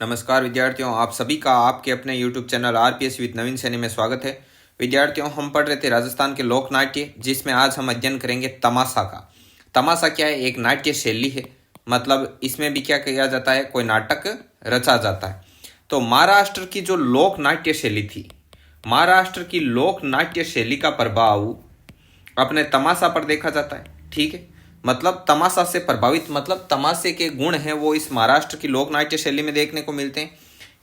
नमस्कार विद्यार्थियों, आप सभी का आपके अपने YouTube चैनल आरपीएस विद नवीन सैनी में स्वागत है। विद्यार्थियों, हम पढ़ रहे थे राजस्थान के लोक नाट्य, जिसमें आज हम अध्ययन करेंगे तमाशा का। तमाशा क्या है? एक नाट्य शैली है। मतलब इसमें भी क्या किया जाता है, कोई नाटक रचा जाता है। तो महाराष्ट्र की जो लोक नाट्य शैली थी, महाराष्ट्र की लोक नाट्य शैली का प्रभाव अपने तमाशा पर देखा जाता है। ठीक है, मतलब तमाशा से प्रभावित, मतलब तमाशे के गुण हैं वो इस महाराष्ट्र की लोक नाट्य शैली में देखने को मिलते हैं।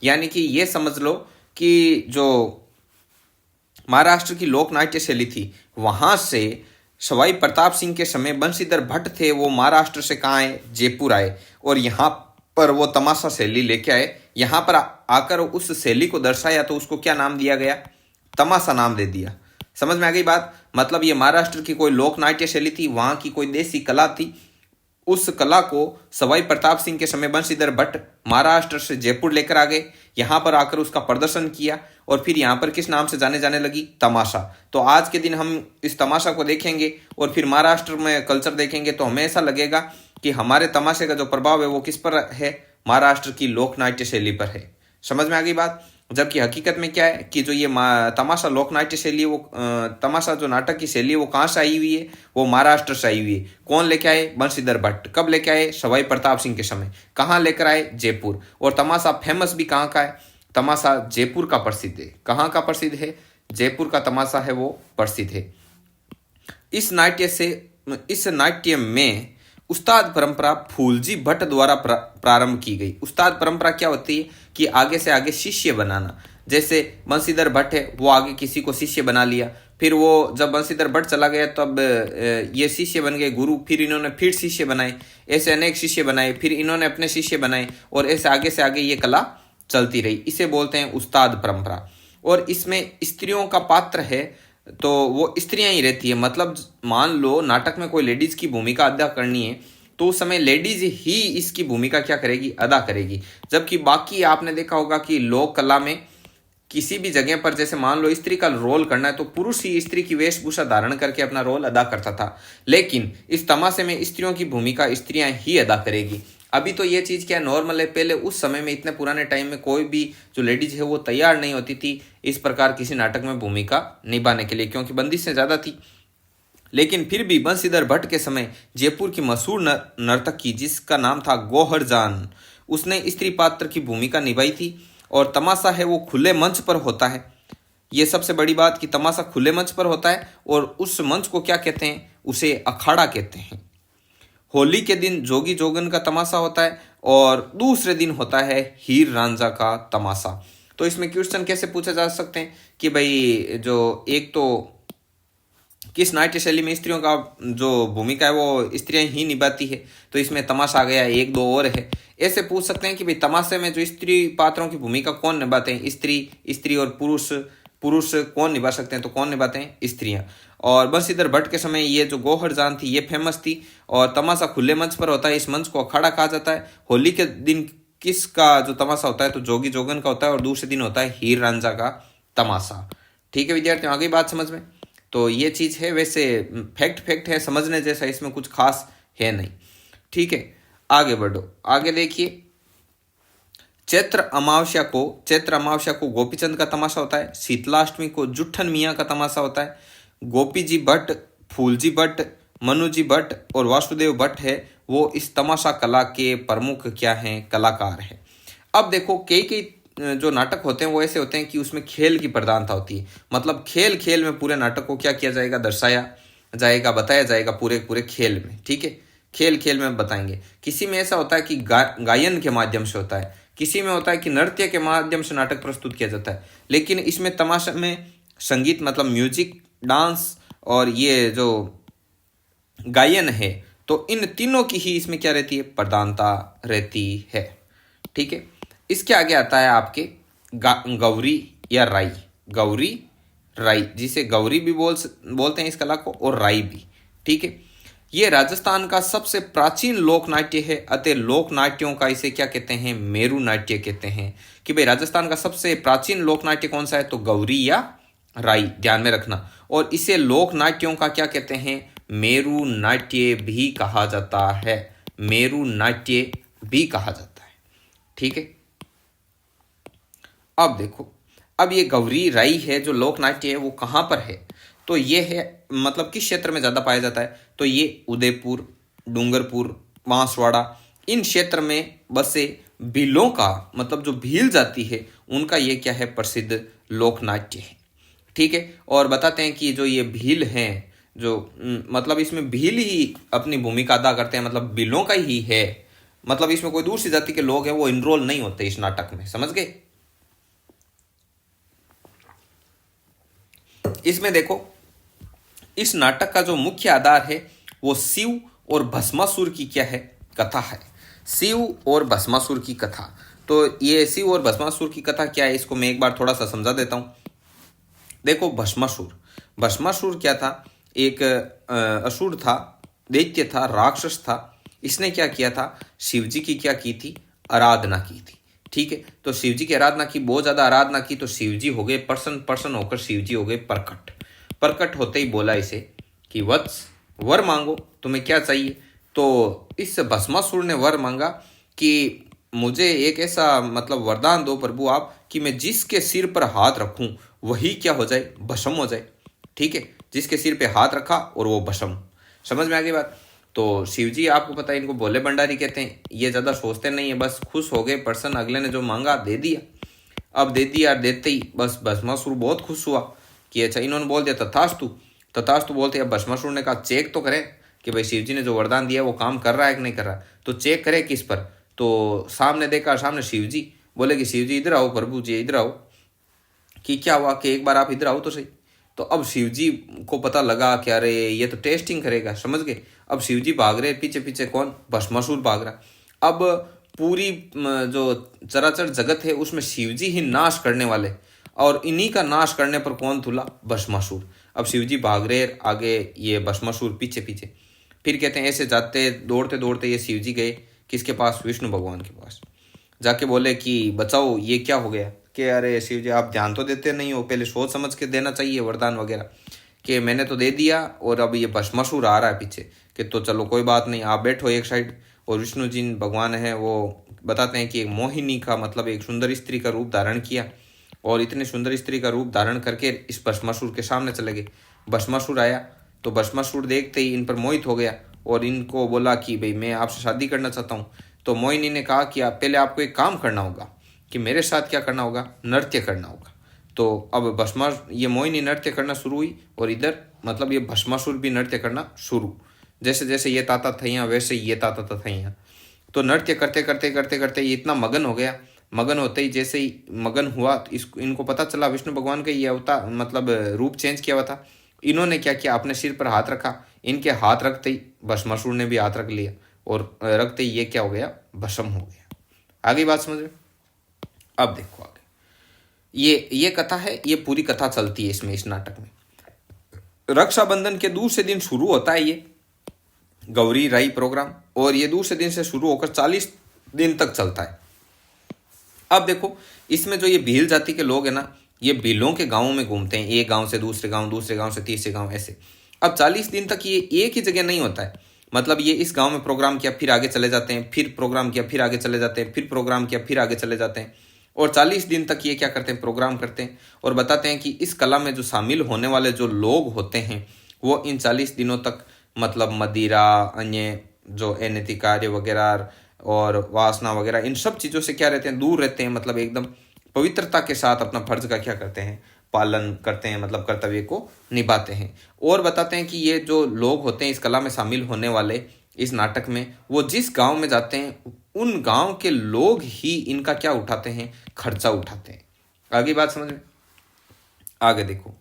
यानी कि ये समझ लो कि जो महाराष्ट्र की लोक नाट्य शैली थी, वहां से सवाई प्रताप सिंह के समय बंशीधर भट्ट थे, वो महाराष्ट्र से कहाँ आए, जयपुर आए, और यहाँ पर वो तमाशा शैली लेके आए। यहाँ पर आकर उस शैली को दर्शाया, तो उसको क्या नाम दिया गया? तमाशा नाम दे दिया। समझ में आ गई बात? मतलब ये महाराष्ट्र की कोई लोक नाट्य शैली थी, वहां की कोई देसी कला थी। उस कला को सवाई प्रताप सिंह के समय बंशीधर भट्ट महाराष्ट्र से जयपुर लेकर आ गए, यहाँ पर आकर उसका प्रदर्शन किया, और फिर यहाँ पर किस नाम से जाने जाने लगी? तमाशा। तो आज के दिन हम इस तमाशा को देखेंगे और फिर महाराष्ट्र में कल्चर देखेंगे, तो हमें ऐसा लगेगा कि हमारे तमाशे का जो प्रभाव है वो किस पर है? महाराष्ट्र की लोक नाट्य शैली पर है। समझ में आ गई बात? जबकि हकीकत में क्या है कि जो ये तमाशा लोक नाट्य शैली है, वो तमाशा जो नाटक की शैली है वो कहाँ से आई हुई है? वो महाराष्ट्र से आई हुई है। कौन लेके आए? बंशीधर भट्ट। कब लेके आए? सवाई प्रताप सिंह के समय। कहाँ लेकर आए? जयपुर। और तमाशा फेमस भी कहाँ का है? तमाशा जयपुर का प्रसिद्ध है। कहाँ का प्रसिद्ध है? जयपुर का तमाशा है वो प्रसिद्ध है। इस नाट्य में उस्ताद परंपरा फूलजी भट्ट द्वारा प्रारंभ की गई। उस्ताद परंपरा क्या होती है कि आगे से आगे शिष्य बनाना। जैसे बंशीधर भट्ट है, वो आगे किसी को शिष्य बना लिया, फिर वो जब बंशीधर भट्ट चला गया तब ये शिष्य बन गए गुरु, फिर इन्होंने फिर शिष्य बनाए, ऐसे अनेक शिष्य बनाए, फिर इन्होंने अपने शिष्य बनाए, और ऐसे आगे से आगे ये कला चलती रही। इसे बोलते हैं उस्ताद परंपरा। और इसमें स्त्रियों का पात्र है, तो वो स्त्रियां ही रहती है। मतलब मान लो नाटक में कोई लेडीज की भूमिका अदा करनी है, तो उस समय लेडीज ही इसकी भूमिका क्या करेगी? अदा करेगी। जबकि बाकी आपने देखा होगा कि लोक कला में किसी भी जगह पर जैसे मान लो स्त्री का रोल करना है, तो पुरुष ही स्त्री की वेशभूषा धारण करके अपना रोल अदा करता था। लेकिन इस तमाशे में स्त्रियों की भूमिका स्त्रियां ही अदा करेगी। अभी तो ये चीज़ क्या नॉर्मल है, पहले उस समय में इतने पुराने टाइम में कोई भी जो लेडीज है वो तैयार नहीं होती थी इस प्रकार किसी नाटक में भूमिका निभाने के लिए, क्योंकि बंदिशें ज़्यादा थी। लेकिन फिर भी बंशीधर भट्ट के समय जयपुर की मशहूर नर्तकी जिसका नाम था गौहर जान, उसने स्त्री पात्र की भूमिका निभाई थी। और तमाशा है वो खुले मंच पर होता है। ये सबसे बड़ी बात कि तमाशा खुले मंच पर होता है, और उस मंच को क्या कहते हैं? उसे अखाड़ा कहते हैं। होली के दिन जोगी जोगन का तमाशा होता है, और दूसरे दिन होता है हीर रांझा का तमाशा। तो इसमें क्वेश्चन कैसे पूछे जा सकते हैं कि भाई जो एक तो किस नाट्य शैली में स्त्रियों का जो भूमिका है वो स्त्रियां ही निभाती है, तो इसमें तमाशा आ गया, एक दो और है। ऐसे पूछ सकते हैं कि भाई तमाशे में जो स्त्री पात्रों की भूमिका कौन निभाते हैं? स्त्री और पुरुष। पुरुष कौन निभा सकते हैं? तो कौन निभाते हैं? स्त्रियां। और बंशीधर भट्ट के समय ये जो गौहर जान थी ये फेमस थी। और तमाशा खुले मंच पर होता है, इस मंच को अखाड़ा कहा जाता है। होली के दिन किसका जो तमाशा होता है? तो जोगी जोगन का होता है, और दूसरे दिन होता है हीर रांझा का तमाशा। ठीक है विद्यार्थियों, आ गई बात समझ में? तो ये चीज़ है, वैसे फैक्ट है, समझने जैसा, इसमें कुछ खास है नहीं। ठीक है, आगे बढ़ो। आगे देखिए, चैत्र अमावस्या को गोपीचंद का तमाशा होता है। शीतलाष्टमी को जुट्ठन मियाँ का तमाशा होता है। गोपी जी भट्ट, फूलजी भट्ट, मनु जी भट्ट और वासुदेव भट्ट है वो इस तमाशा कला के प्रमुख क्या हैं? कलाकार हैं। अब देखो, कई जो नाटक होते हैं वो ऐसे होते हैं कि उसमें खेल की प्रधानता होती है। मतलब खेल में पूरे नाटक को क्या किया जाएगा? दर्शाया जाएगा, बताया जाएगा पूरे खेल में। ठीक है, खेल में बताएंगे। किसी में ऐसा होता है कि गायन के माध्यम से होता है, किसी में होता है कि नृत्य के माध्यम से नाटक प्रस्तुत किया जाता है। लेकिन इसमें तमाशा में संगीत मतलब म्यूजिक, डांस और ये जो गायन है, तो इन तीनों की ही इसमें क्या रहती है? प्रधानता रहती है। ठीक है, इसके आगे आता है आपके गौरी या राई। गौरी राई, जिसे गौरी भी बोलते हैं इस कला को, और राई भी। ठीक है, ये राजस्थान का सबसे प्राचीन लोक नाट्य है। अतः लोक नाट्यों का इसे क्या कहते हैं? मेरु नाट्य कहते हैं। कि भाई राजस्थान का सबसे प्राचीन लोक नाट्य कौन सा है? तो गौरी या राई, ध्यान में रखना। और इसे लोक नाट्यों का क्या कहते हैं? मेरु नाट्य भी कहा जाता है। मेरु नाट्य भी कहा जाता है। ठीक है, अब देखो, अब ये गौरी राई है जो लोक नाट्य है वो कहाँ पर है, तो ये है मतलब किस क्षेत्र में ज़्यादा पाया जाता है, तो ये उदयपुर, डूंगरपुर, बांसवाड़ा, इन क्षेत्र में बसे भीलों का मतलब जो भील जाति है उनका ये क्या है, प्रसिद्ध लोक नाट्य है। ठीक है, और बताते हैं कि जो ये भील हैं जो मतलब इसमें भील ही अपनी भूमिका अदा करते हैं, मतलब भीलों का ही है, मतलब इसमें कोई दूसरी जाति के लोग हैं वो इनरोल नहीं होते इस नाटक में, समझ गए। इसमें देखो, इस नाटक का जो मुख्य आधार है वो शिव और भस्मासुर की क्या है, कथा है। शिव और भस्मासुर की कथा, तो ये शिव और भस्मासुर की कथा क्या है इसको मैं एक बार थोड़ा सा समझा देता हूँ। देखो, भस्मासुर क्या था, एक असुर था, दैत्य था, राक्षस था। इसने क्या किया था, शिवजी की क्या की थी, आराधना की थी। ठीक है, तो शिवजी की आराधना की, बहुत ज्यादा आराधना की, तो शिवजी हो गए प्रसन्न होकर शिवजी हो गए प्रकट होते ही बोला इसे कि वत्स वर मांगो, तुम्हें क्या चाहिए। तो इस भस्मासुर ने वर मांगा कि मुझे एक ऐसा मतलब वरदान दो प्रभु आप कि मैं जिसके सिर पर हाथ रखूं वही क्या हो जाए, भस्म हो जाए। ठीक है, जिसके सिर पे हाथ रखा और वो भस्म, समझ में आ गई बात। तो शिवजी आपको पता है इनको भोले भंडारी कहते हैं, ये ज़्यादा सोचते नहीं है, बस खुश हो गए प्रसन्न, अगले ने जो मांगा दे दिया। अब दे दिया, देते ही बस भस्मासुर बहुत खुश हुआ कि अच्छा, इन्होंने बोल दिया तथास्तु बोलते। अब भस्मासुर ने कहा चेक तो करें कि भाई शिवजी ने जो वरदान दिया वो काम कर रहा है कि नहीं कर रहा, तो चेक करे किस पर। तो सामने देखा, सामने शिवजी, बोले कि शिवजी इधर आओ, प्रभु जी इधर आओ, कि क्या हुआ कि एक बार आप इधर आओ तो सही। तो अब शिवजी को पता लगा कि अरे ये तो टेस्टिंग करेगा, समझ गए। अब शिवजी भाग रहे, पीछे पीछे कौन, भस्मासुर भाग रहा। अब पूरी जो चराचर जगत है उसमें शिवजी ही नाश करने वाले, और इन्हीं का नाश करने पर कौन तुला, भस्मासुर। अब शिवजी भाग रहे आगे, ये भस्मासुर पीछे पीछे। फिर कहते हैं ऐसे जाते दौड़ते दौड़ते ये शिवजी गए किसके पास, विष्णु भगवान के पास। जाके बोले कि बचाओ ये क्या हो गया, कि अरे शिव जी आप ध्यान तो देते नहीं हो, पहले सोच समझ के देना चाहिए वरदान वगैरह, कि मैंने तो दे दिया और अब ये भस्मासुर आ रहा है पीछे, कि तो चलो कोई बात नहीं, आप बैठो एक साइड। और विष्णु जी भगवान है वो बताते हैं कि एक मोहिनी का मतलब एक सुंदर स्त्री का रूप धारण किया, और इतने सुंदर स्त्री का रूप धारण करके इस भस्मासुर के सामने चले गए। भस्मासुर आया तो भस्मासुर देखते ही इन पर मोहित हो गया और इनको बोला कि भाई मैं आपसे शादी करना चाहता हूँ। तो मोहिनी ने कहा कि पहले आपको एक काम करना होगा, कि मेरे साथ क्या करना होगा, नृत्य करना होगा। तो अब ये मोहिनी नृत्य करना शुरू हुई, और इधर मतलब ये भस्मासुर भी नृत्य करना शुरू। जैसे जैसे ये ताता थैया वैसे ये ताता थैया। तो नृत्य करते करते करते करते ये इतना मगन हो गया, मगन होते ही जैसे ही मगन हुआ तो इनको पता चला विष्णु भगवान का ये अवतार मतलब रूप चेंज किया हुआ था। इन्होंने क्या किया, अपने सिर पर हाथ रखा, इनके हाथ रखते ही भस्मासुर ने भी हाथ रख लिया, और रखते ही ये क्या हो गया, भस्म हो गया। आगे बात समझ में। अब देखो आगे, ये कथा है, ये पूरी कथा चलती है इसमें, इस नाटक में। रक्षाबंधन के दूसरे दिन शुरू होता है ये गौरी राई प्रोग्राम, और ये दूसरे दिन से शुरू होकर 40 दिन तक चलता है। अब देखो, इसमें जो ये भील जाति के लोग हैं ना, ये भीलों के गांवों में घूमते हैं, एक गांव से दूसरे गांव से तीसरे गांव, ऐसे। अब 40 दिन तक ये एक ही जगह नहीं होता है, मतलब ये इस गांव में प्रोग्राम किया फिर आगे चले जाते हैं, फिर प्रोग्राम किया फिर आगे चले जाते हैं, फिर प्रोग्राम किया फिर आगे चले जाते हैं, और 40 दिन तक ये क्या करते हैं, प्रोग्राम करते हैं। और बताते हैं कि इस कला में जो शामिल होने वाले जो लोग होते हैं वो इन 40 दिनों तक मतलब मदिरा, अन्य जो अनैतिक कार्य वगैरह और वासना वगैरह, इन सब चीज़ों से क्या रहते हैं, दूर रहते हैं, मतलब एकदम पवित्रता के साथ अपना फर्ज का क्या करते हैं, पालन करते हैं, मतलब कर्तव्य को निभाते हैं। और बताते हैं कि ये जो लोग होते हैं इस कला में शामिल होने वाले इस नाटक में, वो जिस गांव में जाते हैं उन गांव के लोग ही इनका क्या उठाते हैं, खर्चा उठाते हैं। आगे बात समझ में। आगे देखो,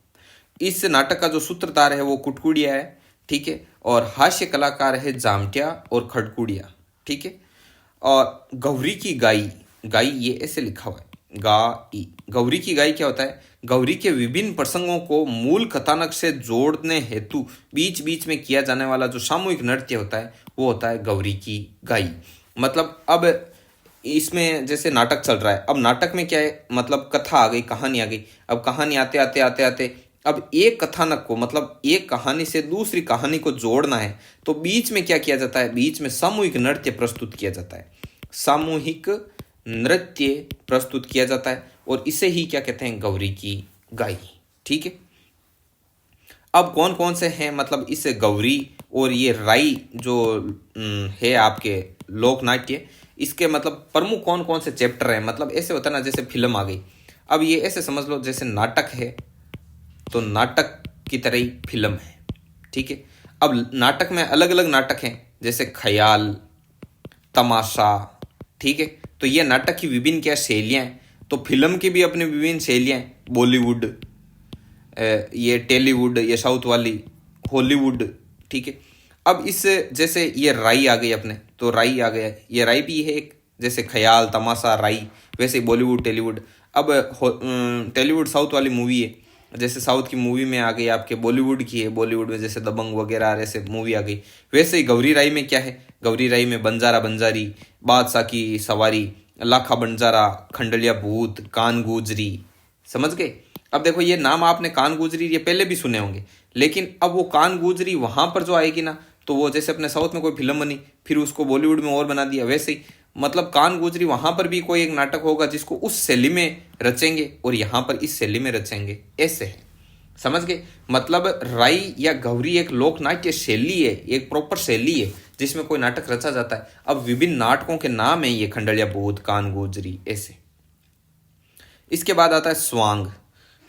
इस नाटक का जो सूत्रधार है वो कुटकुड़िया है, ठीक है, और हास्य कलाकार है जामटिया और खड़कुड़िया, ठीक है। और गौरी की गाई, गाई ये ऐसे लिखा हुआ है, गाई। गौरी की गाई क्या होता है, गौरी के विभिन्न प्रसंगों को मूल कथानक से जोड़ने हेतु बीच बीच में किया जाने वाला जो सामूहिक नृत्य होता है वो होता है गौरी की गाई। मतलब अब इसमें जैसे नाटक चल रहा है, अब नाटक में क्या है, मतलब कथा आ गई, कहानी आ गई। अब कहानी आते आते आते आते अब एक कथानक को मतलब एक कहानी से दूसरी कहानी को जोड़ना है, तो बीच में क्या किया जाता है, बीच में सामूहिक नृत्य प्रस्तुत किया जाता है। सामूहिक नृत्य प्रस्तुत किया जाता है और इसे ही क्या कहते हैं, गौरी की गाई। ठीक है, अब कौन कौन से हैं मतलब इस गौरी और ये राई जो है आपके लोक नाट्य, इसके मतलब प्रमुख कौन कौन से चैप्टर हैं। मतलब ऐसे होता है ना, जैसे फिल्म आ गई, अब ये ऐसे समझ लो जैसे नाटक है तो नाटक की तरह ही फिल्म है। ठीक है, अब नाटक में अलग अलग नाटक हैं, जैसे ख्याल, तमाशा। ठीक है, तो ये नाटक की विभिन्न क्या शैलियाँ हैं, तो फिल्म की भी अपनी विभिन्न शैलियाँ हैं, बॉलीवुड, ये टॉलीवुड, ये साउथ वाली, हॉलीवुड। ठीक है, अब इस जैसे ये राई आ गई अपने, तो राई आ गया, ये राई भी है एक, जैसे ख्याल, तमाशा, राई, वैसे बॉलीवुड, टॉलीवुड। अब टॉलीवुड साउथ वाली मूवी है, जैसे साउथ की मूवी में आ गई आपके बॉलीवुड की है, बॉलीवुड में जैसे दबंग वगैरह ऐसे मूवी आ गई। वैसे ही गौरी राई में क्या है, गौरी राई में बंजारा बंजारी, बादशाह की सवारी, लाखा बंजारा, खंडलिया भूत, कान गुजरी। समझ गए। अब देखो ये नाम आपने कान गुजरी ये पहले भी सुने होंगे, लेकिन अब वो कान गुजरी वहां पर जो आएगी ना, तो वो जैसे अपने साउथ में कोई फिल्म बनी फिर उसको बॉलीवुड में और बना दिया, वैसे ही मतलब कान गुजरी वहां पर भी कोई एक नाटक होगा जिसको उस शैली में रचेंगे और यहाँ पर इस शैली में रचेंगे, ऐसे है। समझ गए। मतलब राई या गौरी एक लोक नाट्य शैली है, एक प्रॉपर शैली है जिसमें कोई नाटक रचा जाता है। अब विभिन्न नाटकों के नाम है ये खंडलिया भूत, कान गुजरी, ऐसे। इसके बाद आता है स्वांग,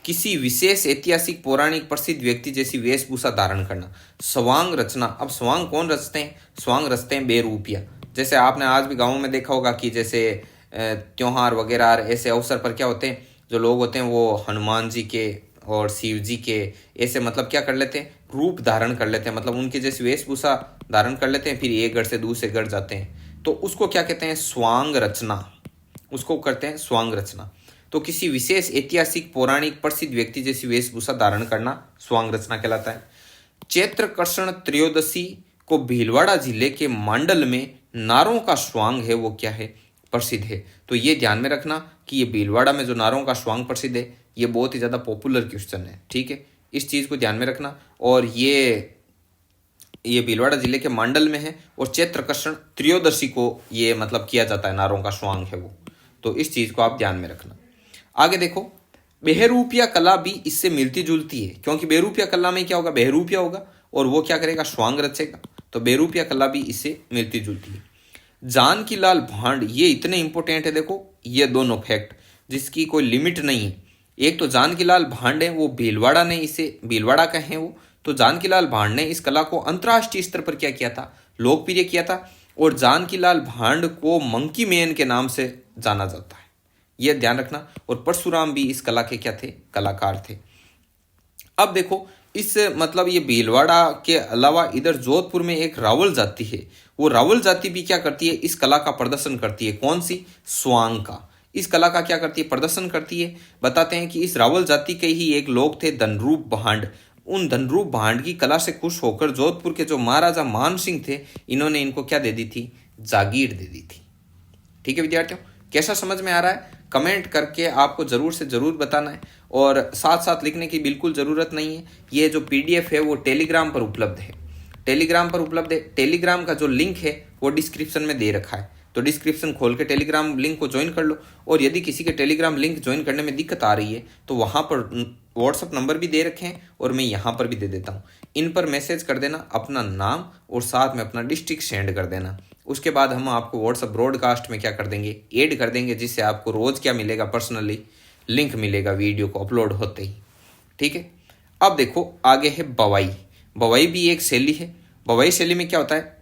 किसी विशेष ऐतिहासिक पौराणिक प्रसिद्ध व्यक्ति जैसी वेशभूषा धारण करना, स्वांग रचना। अब स्वांग कौन रचते हैं, स्वांग रचते हैं बेरूपिया। जैसे आपने आज भी गाँव में देखा होगा कि जैसे त्योहार वगैरह ऐसे अवसर पर क्या होते हैं, जो लोग होते हैं वो हनुमान जी के और शिव जी के ऐसे मतलब क्या कर लेते हैं, रूप धारण कर लेते हैं, मतलब उनकी जैसी वेशभूषा धारण कर लेते हैं, फिर एक गढ़ से दूसरे गढ़ जाते हैं, तो उसको क्या कहते हैं, स्वांग रचना, उसको करते हैं स्वांग रचना। तो किसी विशेष ऐतिहासिक पौराणिक प्रसिद्ध व्यक्ति जैसी वेशभूषा धारण करना स्वांग रचना कहलाता है। चैत्र कृष्ण त्रयोदशी को भीलवाड़ा जिले के मांडल में नारों का स्वांग है वो क्या है, प्रसिद्ध है। तो ये ध्यान में रखना कि ये भीलवाड़ा में जो नारों का स्वांग प्रसिद्ध है, ये बहुत ही ज़्यादा पॉपुलर क्वेश्चन है। ठीक है, इस चीज़ को ध्यान में रखना। और ये भीलवाड़ा जिले के मांडल में है और चैत्र कृष्ण त्रयोदशी को ये मतलब किया जाता है, नारों का स्वांग है वो। तो इस चीज़ को आप ध्यान में रखना। आगे देखो, बहरूपिया कला भी इससे मिलती जुलती है, क्योंकि बहरूपिया कला में क्या होगा, बहरूपिया होगा और वो क्या करेगा, स्वांग रचेगा। तो बहरूपिया कला भी इससे मिलती जुलती है। जानकी लाल भांड, ये इतने इंपॉर्टेंट है, देखो ये दोनों फैक्ट जिसकी कोई लिमिट नहीं है। एक तो जानकी लाल भांड है, वो भीलवाड़ा ने इसे, भीलवाड़ा का है वो, तो जानकी लाल भांड ने इस कला को अंतर्राष्ट्रीय स्तर पर क्या किया था, लोकप्रिय किया था। और जानकी लाल भांड को मंकी मैन के नाम से जाना जाता है, यह ध्यान रखना। और परशुराम भी इस कला के क्या थे, कलाकार थे। अब देखो इस मतलब ये भीलवाड़ा के अलावा इधर जोधपुर में एक रावल जाति है, वो रावल जाति भी क्या करती है, इस कला का प्रदर्शन करती है। कौन सी, स्वांग का। इस कला का क्या करती है, प्रदर्शन करती है। बताते हैं कि इस रावल जाति के ही एक लोग थे धनरूप भांड, उन धनरूप भांड की कला से खुश होकर जोधपुर के जो महाराजा मान सिंह थे, इन्होंने इनको क्या दे दी थी, जागीर दे दी थी। ठीक है विद्यार्थियों, कैसा समझ में आ रहा है, कमेंट करके आपको ज़रूर से ज़रूर बताना है। और साथ साथ लिखने की बिल्कुल ज़रूरत नहीं है, ये जो PDF है वो टेलीग्राम पर उपलब्ध है, टेलीग्राम पर उपलब्ध है। टेलीग्राम का जो लिंक है वो डिस्क्रिप्शन में दे रखा है, तो डिस्क्रिप्शन खोल के टेलीग्राम लिंक को ज्वाइन कर लो। और यदि किसी के टेलीग्राम लिंक ज्वाइन करने में दिक्कत आ रही है तो वहाँ पर व्हाट्सअप नंबर भी दे रखे हैं और मैं यहाँ पर भी दे देता हूँ। इन पर मैसेज कर देना, अपना नाम और साथ में अपना डिस्ट्रिक्ट सेंड कर देना। उसके बाद हम आपको व्हाट्सअप ब्रॉडकास्ट में क्या कर देंगे, ऐड कर देंगे, जिससे आपको रोज़ क्या मिलेगा, पर्सनली लिंक मिलेगा वीडियो को अपलोड होते ही। ठीक है, अब देखो आगे है बवाई। बवाई भी एक शैली है। बवाई शैली में क्या होता है,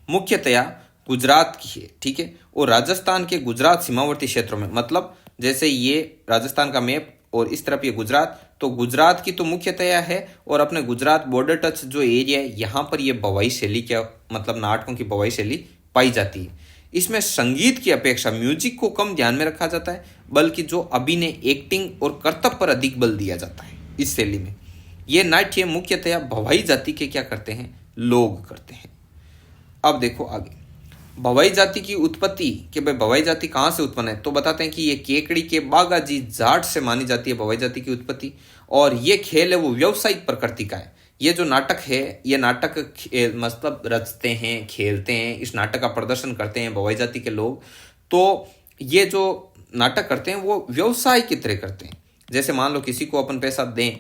मुख्यतया गुजरात की है। ठीक है, और राजस्थान के गुजरात सीमावर्ती क्षेत्रों में, मतलब जैसे ये राजस्थान का मैप और इस तरफ ये गुजरात, तो गुजरात की तो मुख्यतया है और अपने गुजरात बॉर्डर टच जो एरिया है यहाँ पर ये बवाई शैली क्या मतलब नाटकों की बवाई शैली पाई जाती है। इसमें संगीत की अपेक्षा म्यूजिक को कम ध्यान में रखा जाता है, बल्कि जो अभिनय, एक्टिंग और कर्तव्य पर अधिक बल दिया जाता है इस शैली में। ये नाट्य मुख्यतया भवाई जाति के क्या करते हैं, लोग करते हैं। अब देखो आगे, भवाई जाति की उत्पत्ति, कि भाई भवाई जाति कहाँ से उत्पन्न है, तो बताते हैं कि ये केकड़ी के बागाजी जाट से मानी जाती है भवाई जाति की उत्पत्ति। और ये खेल है वो व्यावसायिक प्रकृति का है। ये जो नाटक है, ये नाटक मतलब रचते हैं, खेलते हैं, इस नाटक का प्रदर्शन करते हैं भवाई जाति के लोग। तो ये जो नाटक करते हैं वो व्यवसाय की तरह करते हैं। जैसे मान लो किसी को अपन पैसा दें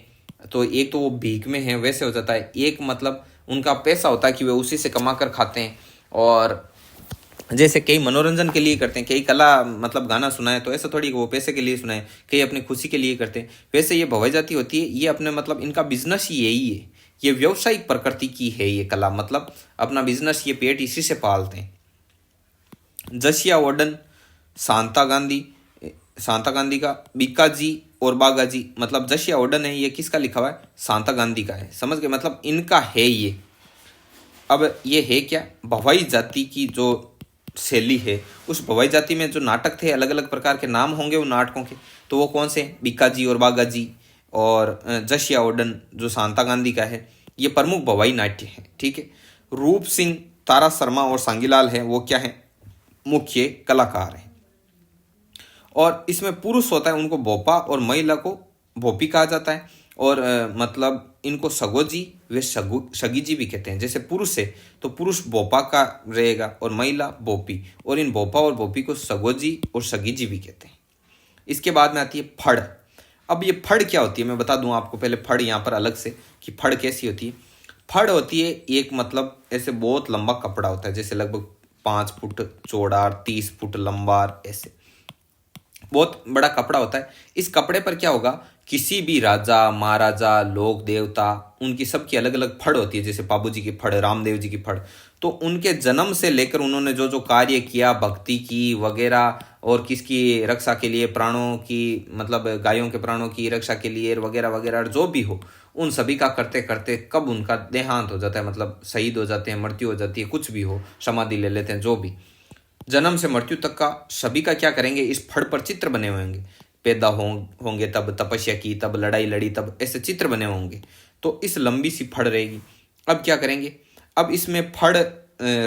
तो एक तो वो भीख में है वैसे हो जाता है, एक मतलब उनका पैसा होता है कि वे उसी से कमा कर खाते हैं। और जैसे कई मनोरंजन के लिए करते हैं, कई कला मतलब गाना सुनाए तो ऐसा थोड़ी वो पैसे के लिए सुनाए, कई अपनी खुशी के लिए करते हैं। वैसे ये भवाई जाति होती है, ये अपने मतलब इनका बिजनेस ही यही है, ये व्यावसायिक प्रकृति की है ये कला, मतलब अपना बिजनेस ये पेट इसी से पालते हैं। जशिया वोडन, शांता गांधी का बीकाजी और बागाजी, मतलब जशिया वोडन है ये किसका लिखा हुआ है, शांता गांधी का है, समझ गए, मतलब इनका है ये। अब ये है क्या, भवाई जाति की जो शैली है, उस भवाई जाति में जो नाटक थे अलग अलग प्रकार के नाम होंगे उन नाटकों के, तो वो कौन से, बीकाजी और बागाजी और जशिया वोडन जो शांता गांधी का है, ये प्रमुख भवाई नाट्य है। ठीक है, रूप सिंह, तारा शर्मा और सांगीलाल है, वो क्या है, मुख्य कलाकार हैं। और इसमें पुरुष होता है उनको भोपा और महिला को भोपी कहा जाता है। और मतलब इनको सगोजी वे सगीजी भी कहते हैं। जैसे पुरुष है तो पुरुष भोपा का रहेगा और महिला भोपी, और इन भोपा और भोपी को सगोजी और सगीजी भी कहते हैं। इसके बाद में आती है फड़। अब ये फड़ क्या होती है मैं बता दूं आपको पहले, फड़ यहाँ पर अलग से कि फड़ कैसी होती है। फड़ होती है एक मतलब ऐसे बहुत लंबा कपड़ा होता है, जैसे लगभग 5 फुट चौड़ा, 30 फुट लंबा, ऐसे बहुत बड़ा कपड़ा होता है। इस कपड़े पर क्या होगा, किसी भी राजा महाराजा लोक देवता उनकी सबकी अलग अलग फड़ होती है। जैसे बाबू जी की फड़, रामदेव जी की फड़, तो उनके जन्म से लेकर उन्होंने जो जो कार्य किया, भक्ति की वगैरह, और किसकी रक्षा के लिए, प्राणों की मतलब गायों के प्राणों की रक्षा के लिए वगैरह वगैरह, जो भी हो उन सभी का करते करते कब उनका देहांत हो जाता है, मतलब शहीद हो जाते हैं, मृत्यु हो जाती है, कुछ भी हो, समाधि ले लेते हैं, जो भी, जन्म से मृत्यु तक का सभी का क्या करेंगे, इस फड़ पर चित्र बने हुए होंगे। पैदा होंगे तब तपस्या की, तब लड़ाई लड़ी, तब ऐसे चित्र बने होंगे। तो इस लंबी सी फड़ रहेगी। अब क्या करेंगे, अब इसमें फड़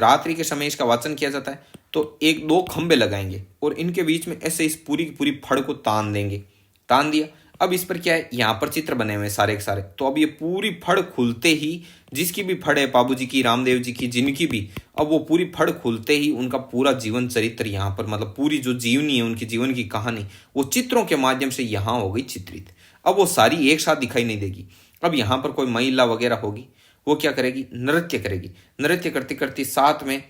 रात्रि के समय इसका वाचन किया जाता है, तो एक दो खंबे लगाएंगे और इनके बीच में ऐसे इस पूरी की पूरी फड़ को तान देंगे। तान दिया, अब इस पर क्या है, यहाँ पर चित्र बने हुए सारे के सारे। तो अब ये पूरी फड़ खुलते ही, जिसकी भी फड़ है, बाबू जी की, रामदेव जी की, जिनकी भी, अब वो पूरी फड़ खुलते ही उनका पूरा जीवन चरित्र यहाँ पर, मतलब पूरी जो जीवनी है उनकी जीवन की कहानी, वो चित्रों के माध्यम से यहाँ हो गई चित्रित। अब वो सारी एक साथ दिखाई नहीं देगी। अब यहाँ पर कोई महिला वगैरह होगी, वो क्या करेगी, नृत्य करेगी। नृत्य करते करते साथ में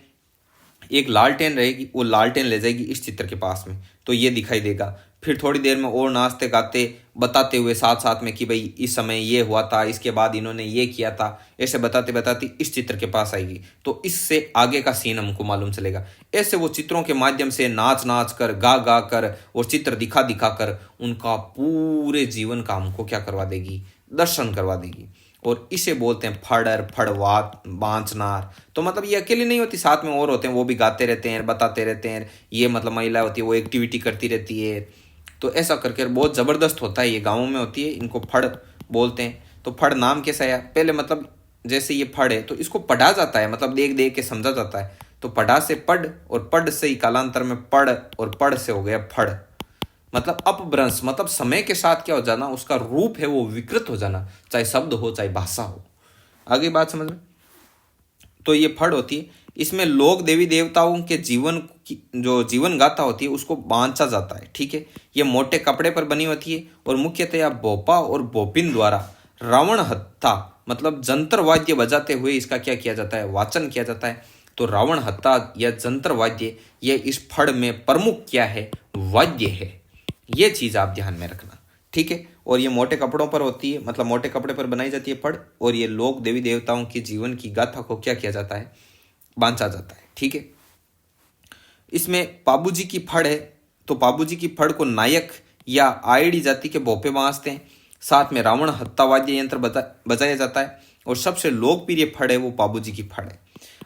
एक लालटेन रहेगी, वो लालटेन ले जाएगी इस चित्र के पास में, तो ये दिखाई देगा। फिर थोड़ी देर में और नाचते गाते बताते हुए साथ साथ में कि भाई इस समय ये हुआ था, इसके बाद इन्होंने ये किया था, ऐसे बताते बताते इस चित्र के पास आएगी, तो इससे आगे का सीन हमको मालूम चलेगा। ऐसे वो चित्रों के माध्यम से नाच नाच कर, गा गा कर और चित्र दिखा दिखा कर उनका पूरे जीवन का हमको क्या करवा देगी, दर्शन करवा देगी। और इसे बोलते हैं फड़र, फड़वात, बांचनार। तो मतलब ये अकेले नहीं होती, साथ में और होते हैं, वो भी गाते रहते हैं, बताते रहते हैं। ये मतलब महिला होती है, वो एक्टिविटी करती रहती है। तो ऐसा करके बहुत ज़बरदस्त होता है, ये गाँवों में होती है, इनको फड़ बोलते हैं। तो फड़ नाम कैसा है, पहले मतलब जैसे ये फड़ है तो इसको पढ़ा जाता है, मतलब देख देख के समझा जाता है। तो पढ़ा से पढ़, और पढ़ से ही कालांतर में पढ़, और पढ़ से हो गया फड़, मतलब अपभ्रंश, मतलब समय के साथ क्या हो जाना, उसका रूप है वो विकृत हो जाना, चाहे शब्द हो चाहे भाषा हो। आगे बात समझ में। तो ये फड़ होती है, इसमें लोक देवी देवताओं के जीवन की जो जीवन गाथा होती है उसको बांचा जाता है। ठीक है, ये मोटे कपड़े पर बनी होती है और मुख्यतया भोपा और भोपिन द्वारा रावण हत्था, मतलब जंतर वाद्य बजाते हुए इसका क्या किया जाता है, वाचन किया जाता है। तो रावण हत्था या जंतर वाद्य, ये इस फड़ में प्रमुख क्या है, वाद्य है। ये चीज़ आप ध्यान में रखना। ठीक है, और ये मोटे कपड़ों पर होती है, मतलब मोटे कपड़े पर बनाई जाती है फड़, और ये लोक देवी देवताओं की जीवन की गाथा को क्या किया जाता है, बांचा जाता है। ठीक है, इसमें बाबूजी की फड़ है, तो बाबूजी की फड़ को नायक या आयडी जाति के भोपे बांसते हैं। साथ में रावण हत्ता वाद्य यंत्र बजाया जाता है, और सबसे लोकप्रिय फड़ है वो बाबूजी की फड़ है।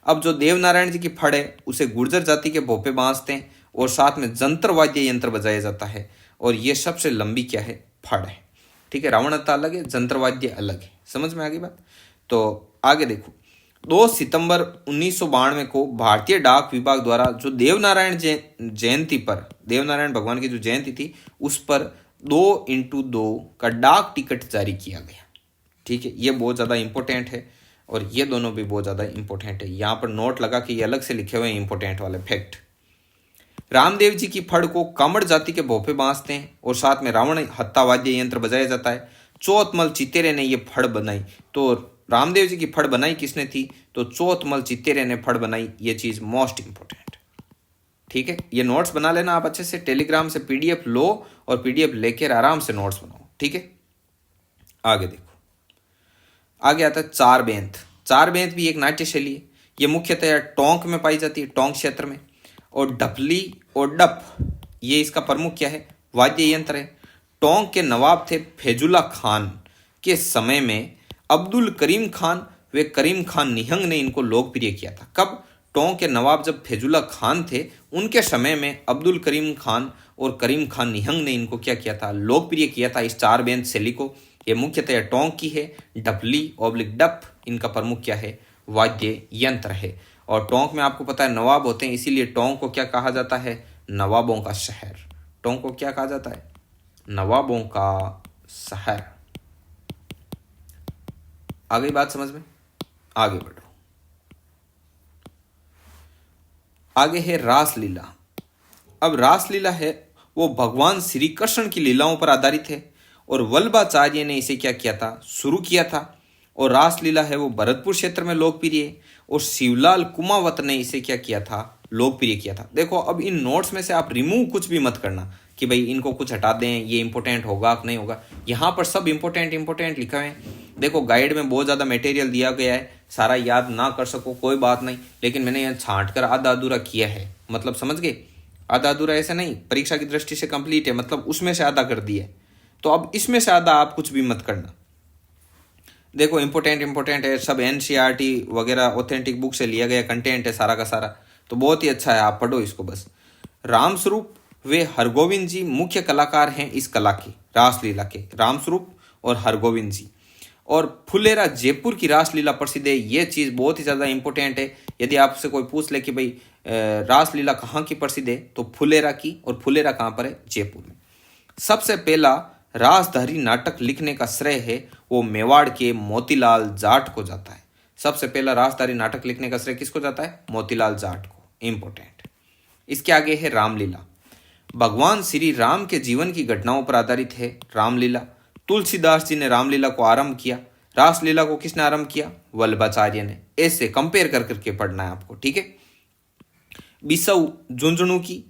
अब जो देवनारायण जी की फड़ है उसे गुर्जर जाति के भोपे बांसते हैं, और साथ में जंतर वाद्य यंत्र बजाया जाता है, और ये सबसे लंबी क्या है, फड़ है। ठीक है, रावण हत्ता अलग है, जंतर वाद्य अलग है। समझ में आ गई बात। तो आगे देखो, 2 सितंबर 1992 को भारतीय डाक विभाग द्वारा जो देवनारायण जयंती पर, देवनारायण भगवान की जो जयंती थी उस पर 2x2 का डाक टिकट जारी किया गया। ठीक है, ये बहुत ज़्यादा इंपॉर्टेंट है, और ये दोनों भी बहुत ज़्यादा इंपॉर्टेंट है। यहाँ पर नोट लगा कि ये अलग से लिखे हुए हैं इंपॉर्टेंट वाले फैक्ट। रामदेव जी की फड़ को कामड़ जाति के भोपे बांसते हैं और साथ में रावण हत्ता वाद्य यंत्र बजाया जाता है। चौथमल चितेरे ने ये फड़ बनाई। तो रामदेव जी की फड़ बनाई किसने थी? तो चौथमल चितेरे ने फड़ बनाई। ये चीज मोस्ट इंपोर्टेंट, ठीक है। ये नोट्स बना लेना आप अच्छे से, टेलीग्राम से पीडीएफ लो और पीडीएफ लेकर आराम से नोट्स बनाओ, ठीक है। आगे देखो, आगे आता है चार बेंत। चार बेंत भी एक नाट्य शैली है। ये मुख्यतः टोंक में पाई जाती है, टोंक क्षेत्र में। और ढपली और डप, ये इसका प्रमुख क्या है? वाद्य यंत्र है। टोंक के नवाब थे फैजुल्ला खान के समय में अब्दुल करीम खान व करीम खान निहंग ने इनको लोकप्रिय किया था। कब? टोंक के नवाब जब फैजुल्ला खान थे उनके समय में अब्दुल करीम खान और करीम खान निहंग ने इनको क्या किया था? लोकप्रिय किया था, इस चार बेंत शैली को। ये मुख्यतः टोंक की है। ढपली ऑब्लिक डप इनका प्रमुख क्या है? वाद्य यंत्र है। और टोंक में आपको पता है नवाब होते हैं, इसीलिए टोंक को क्या कहा जाता है? नवाबों का शहर। टोंक को क्या कहा जाता है? नवाबों का शहर। आ गई बात समझ में? आगे बढ़ो। आगे है रासलीला। अब रासलीला है वो भगवान श्री कृष्ण की लीलाओं पर आधारित है और वल्लभाचार्य ने इसे क्या किया था? शुरू किया था। और रासलीला है वो भरतपुर क्षेत्र में लोकप्रिय है और शिवलाल कुमावत ने इसे क्या किया था? लोकप्रिय किया था। देखो, अब इन नोट्स में से आप रिमूव कुछ भी मत करना कि भाई इनको कुछ हटा दें, ये इंपॉर्टेंट होगा कि नहीं होगा। यहाँ पर सब इंपॉर्टेंट लिखा है। देखो, गाइड में बहुत ज़्यादा मटेरियल दिया गया है, सारा याद ना कर सको कोई बात नहीं, लेकिन मैंने यहाँ छांट कर आधा अधूरा किया है। मतलब समझ गए? आधा अधूरा ऐसे नहीं, परीक्षा की दृष्टि से कंप्लीट है, मतलब उसमें से आधा कर दिया है। तो अब इसमें से आधा आप कुछ भी मत करना। देखो, इंपॉर्टेंट है सब, एनसीईआरटी वगैरह ऑथेंटिक बुक से लिया गया कंटेंट है सारा का सारा। तो बहुत ही अच्छा है, आप पढ़ो इसको बस। रामस्वरूप वे हरगोविंद जी मुख्य कलाकार हैं इस कला के, रासलीला के। रामस्वरूप और हरगोविंद जी। और फुलेरा जयपुर की रासलीला प्रसिद्ध है। ये चीज़ बहुत ही ज़्यादा इंपॉर्टेंट है। यदि आपसे कोई पूछ ले कि भाई रासलीला कहाँ की प्रसिद्ध है, तो फुलेरा की। और फुलेरा कहाँ पर है? जयपुर में। सबसे पहला रासधारी नाटक लिखने का श्रेय है वो मेवाड़ के मोतीलाल जाट को जाता है। सबसे पहला रासधारी नाटक लिखने का श्रेय किसको जाता है? मोतीलाल जाट को। इंपॉर्टेंट। इसके आगे है रामलीला। भगवान श्री राम के जीवन की घटनाओं पर आधारित है रामलीला। तुलसीदास जी ने रामलीला को आरंभ किया। रासलीला को किसने आरंभ किया? वल्लभाचार्य ने। ऐसे कंपेयर कर करके पढ़ना है आपको, ठीक है। बिसऊ झुंझुनू की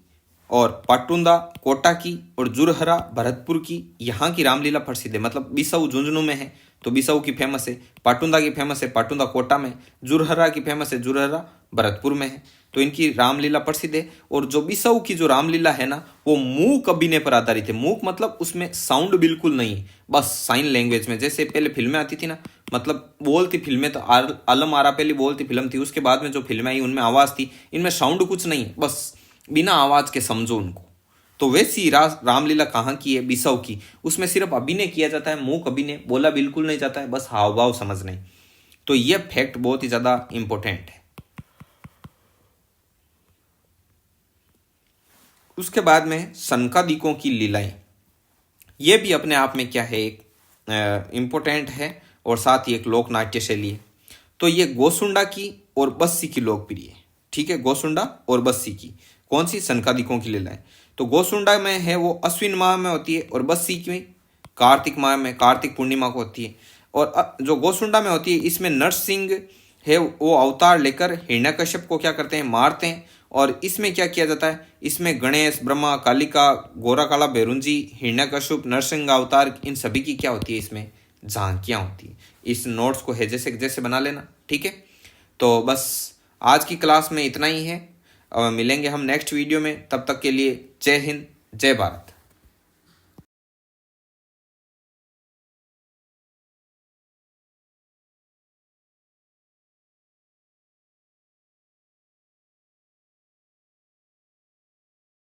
और पाटुंदा कोटा की और जुरहरा भरतपुर की, यहाँ की रामलीला प्रसिद्ध है। मतलब बिसऊ झुंझुनू में है तो बिसऊ की फेमस है, पाटुंदा की फेमस है, पाटुंदा कोटा में, जुरहरा की फेमस है, जुरहरा भरतपुर में है। तो इनकी रामलीला प्रसिद्ध है। और जो बिसऊ की जो रामलीला है ना, वो मूक अभिनय पर आधारित है। मूक मतलब उसमें साउंड बिल्कुल नहीं, बस साइन लैंग्वेज में। जैसे पहले फिल्में आती थी ना, मतलब बोलती फिल्में, तो आलम आरा पहली बोलती फिल्म थी, उसके बाद में जो फिल्में आई उनमें आवाज़ थी। इनमें साउंड कुछ नहीं है, बस बिना आवाज़ के समझो उनको। तो वैसी रामलीला कहाँ की है? बिसऊ की। उसमें सिर्फ अभिनय किया जाता है, मूक अभिनय, बोला बिल्कुल नहीं जाता है, बस हाव भाव समझने। तो ये फैक्ट बहुत ही ज़्यादा इंपॉर्टेंट है। उसके बाद में सनकादिकों की लीलाएं, ये भी अपने आप में क्या है? एक इम्पोर्टेंट है और साथ ही एक लोक नाट्य शैली है। तो ये गोसुंडा की और बस्सी की लोकप्रिय है, ठीक है। गोसुंडा और बस्सी की। कौन सी? सनकादिकों की लीलाएं। तो गोसुंडा में है वो अश्विन माह में होती है और बस्सी की कार्तिक माह में, कार्तिक पूर्णिमा को होती है। और जो गोसुंडा में होती है, इसमें नरसिंह है वो अवतार लेकर हिरण्यकश्यप को क्या करते हैं? मारते हैं। और इसमें क्या किया जाता है? इसमें गणेश, ब्रह्मा, कालिका, गोरा काला भैरुंजी, हिरण्यकश्यप, नरसिंह अवतार, इन सभी की क्या होती है? इसमें झांकियाँ होती है। इस नोट्स को है जैसे बना लेना, ठीक है। तो बस आज की क्लास में इतना ही है। मिलेंगे हम नेक्स्ट वीडियो में, तब तक के लिए जय हिंद, जय भारत।